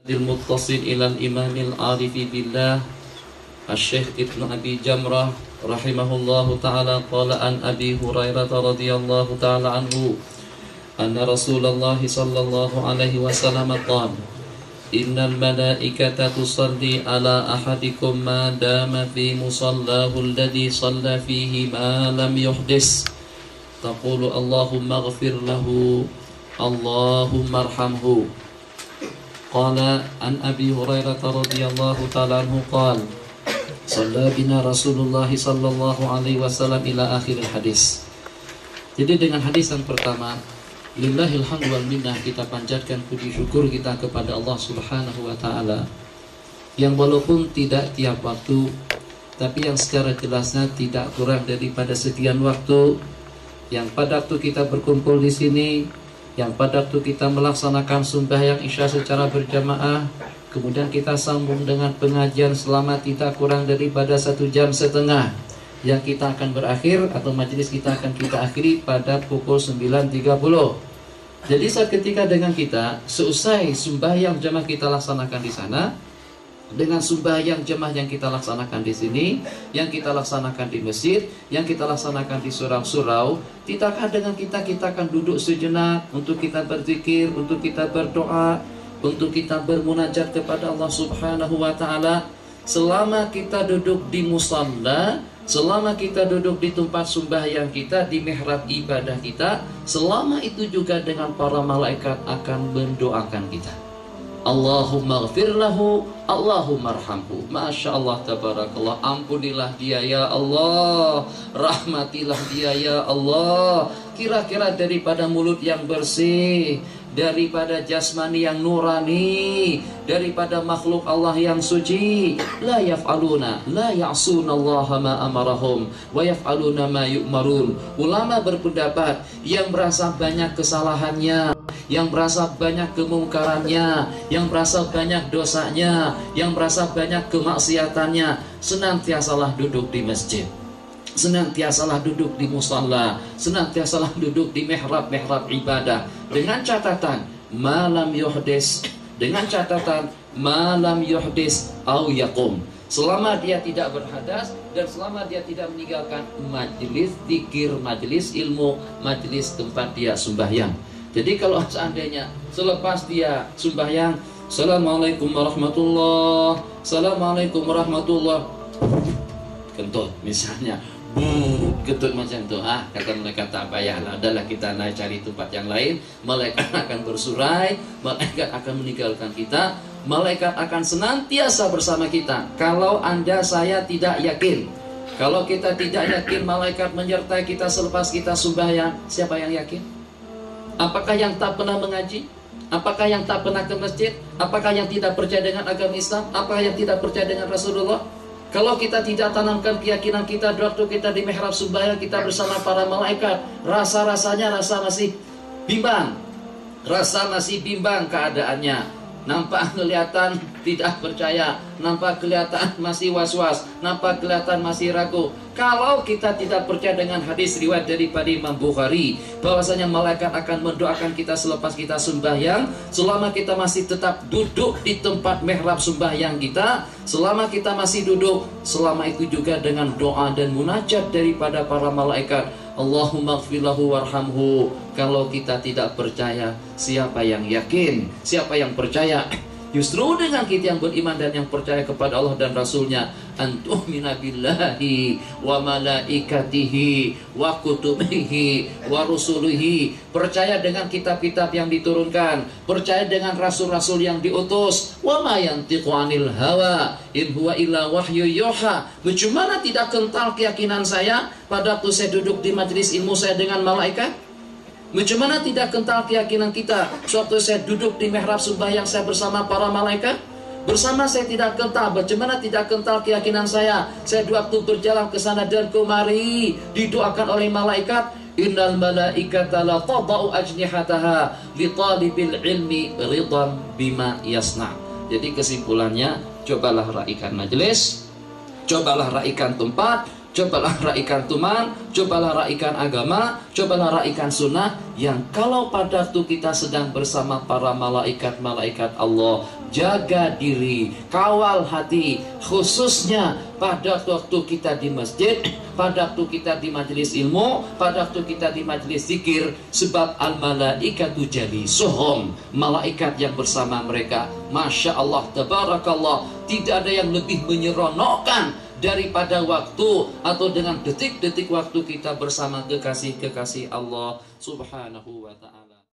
المتصل إلى الإمام العارف بالله الشيخ ابن أبي جمرة رحمه الله تعالى قال عن أبي هريرة رضي الله تعالى عنه أن رسول الله صلى الله عليه وسلم قال إن الملائكة تصلي على أحدكم ما دام في مصلاه الذي صلى فيه ما لم يحدث تقول اللهم اغفر له اللهم ارحمه. قال عن أبي هريرة رضي الله تعالى عنه قال صلى بنا رسول الله صلى الله عليه وسلم إلى آخر الحديث. Jadi dengan hadis yang pertama, lillahil hamdu wal minnah, kita panjatkan puji syukur kita kepada Allah Subhanahu wa taala yang walaupun tidak tiap waktu tapi yang secara jelasnya tidak kurang daripada sekian waktu, yang pada waktu kita berkumpul di sini, yang pada waktu kita melaksanakan sembahyang Isya secara berjamaah, kemudian kita sambung dengan pengajian selama tidak kurang daripada 1 jam setengah, yang kita akan berakhir atau majelis kita akan kita akhiri pada pukul 9.30. Jadi saat ketika dengan kita seusai sembahyang jamaah kita laksanakan di sana, dengan sembahyang jemaah yang kita laksanakan di sini, yang kita laksanakan di masjid, yang kita laksanakan di surau-surau, tidakkah dengan kita akan duduk sejenak untuk kita berzikir, untuk kita berdoa, untuk kita bermunajat kepada Allah Subhanahu wa taala. Selama kita duduk di musalla, selama kita duduk di tempat sembahyang kita, di mihrab ibadah kita, selama itu juga dengan para malaikat akan mendoakan kita. Allahumma ghfir lahu, Allahumma arhamhu. Masya Allah, tabarakallah. Ampunilah dia ya Allah, rahmatilah dia ya Allah. Kira-kira daripada mulut yang bersih, daripada jasmani yang nurani, daripada makhluk Allah yang suci, la yaf'aluna la ya'sunallaha ma amarahum wa yaf'aluna ma yu'marun. Ulama berpendapat yang merasa banyak kesalahannya, yang merasa banyak kemungkarannya, yang merasa banyak dosanya, yang merasa banyak kemaksiatannya, senantiasalah duduk di masjid, senantiasalah duduk di musalla, senantiasalah duduk di mihrab-mihrab ibadah, dengan catatan malam yuhdis, dengan catatan malam yuhdis au yaqum, selama dia tidak berhadas dan selama dia tidak meninggalkan majelis zikir, majelis ilmu, majelis tempat dia sembahyang. Jadi kalau seandainya selepas dia sembahyang, Assalamualaikum warahmatullah, Assalamualaikum warahmatullah, kentut misalnya, ketut macam itu, kata malaikat tak payahlah, adalah kita naik cari tempat yang lain. Malaikat akan bersurai, malaikat akan meninggalkan kita, malaikat akan senantiasa bersama kita. Kalau Anda saya tidak yakin, kalau kita tidak yakin malaikat menyertai kita selepas kita sembahyang, siapa yang yakin? Apakah yang tak pernah mengaji? Apakah yang tak pernah ke masjid? Apakah yang tidak percaya dengan agama Islam? Apakah yang tidak percaya dengan Rasulullah? Kalau kita tidak tanamkan keyakinan kita waktu kita di mihrab sembahyang kita bersama para malaikat, rasa-rasanya rasa masih bimbang, rasa masih bimbang keadaannya. Nampak kelihatan tidak percaya, nampak kelihatan masih was-was, nampak kelihatan masih ragu. Kalau kita tidak percaya dengan hadis riwayat daripada Imam Bukhari bahwasanya malaikat akan mendoakan kita selepas kita sembahyang, selama kita masih tetap duduk di tempat mihrab sembahyang kita, selama kita masih duduk, selama itu juga dengan doa dan munajat daripada para malaikat, Allahumma ghfirlahu warhamhu. Kalau kita tidak percaya, siapa yang yakin? Siapa yang percaya? Justru dengan kita yang beriman dan yang percaya kepada Allah dan Rasulnya, antu'mina billahi wa malaikatihi wa kutubihi wa rusulihi, percaya dengan kitab-kitab yang diturunkan, percaya dengan rasul-rasul yang diutus, wa ma yantiqu anil hawa in huwa illa wahyu yuha. Bagaimana tidak kental keyakinan saya pada waktu saya duduk di majelis ilmu saya dengan malaikat? Bagaimana tidak kental keyakinan kita suatu saya duduk di mihrab sembahyang saya bersama para malaikat? Bersama saya tidak kental. Bagaimana tidak kental keyakinan saya waktu berjalan ke sana dan kemari didoakan oleh malaikat, innal malaikata la tadau ajnihataha li talibil ilmi ridwan bima yasna. Jadi kesimpulannya, cobalah raikan majelis, cobalah raikan tempat, cobalah raikan teman, cobalah raikan agama, cobalah raikan sunnah, yang kalau pada waktu kita sedang bersama para malaikat-malaikat Allah jaga diri, kawal hati, khususnya pada waktu kita di masjid, pada waktu kita di majelis ilmu, pada waktu kita di majelis zikir. Sebab al-malaikatu jalisuhum, malaikat yang bersama mereka. Masya Allah, tabarakallah, tidak ada yang lebih menyeronokkan daripada waktu atau dengan detik-detik waktu kita bersama kekasih-kekasih Allah Subhanahu wa ta'ala.